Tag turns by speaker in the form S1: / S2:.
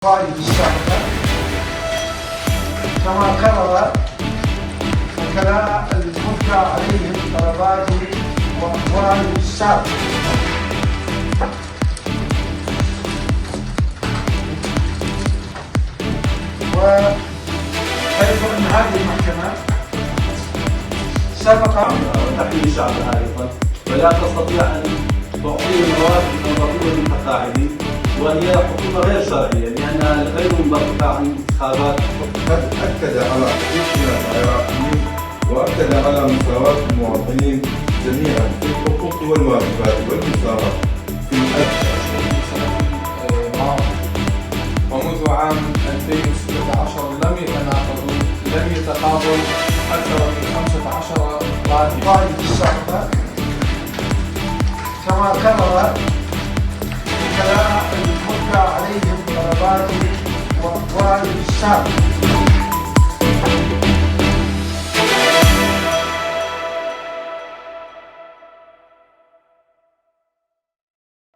S1: القائد السابقة كما كرر وكلا المفتى عليهم طلبات وأقوال السابقة. وحيث أن هذه المحكمة سبق
S2: تحميل الشعب أيضا ولا تستطيع أن تعطيه مواد نظرية للمتقاعدين، وهي حكومة غير شرعية لأنها غير منبثقة عن انتخابات.
S3: قد أكد على حقوقنا العراقيين وأكد على مساواة المواطنين جميعا في الحقوق والواجبات والمساواة في
S4: ومنذ عام 2016 لم يتقاضوا أكثر من 15 راتب.
S1: القائد السابقة كما كرر وكلا المفتى عليهم طلبات وأقوال السابقة.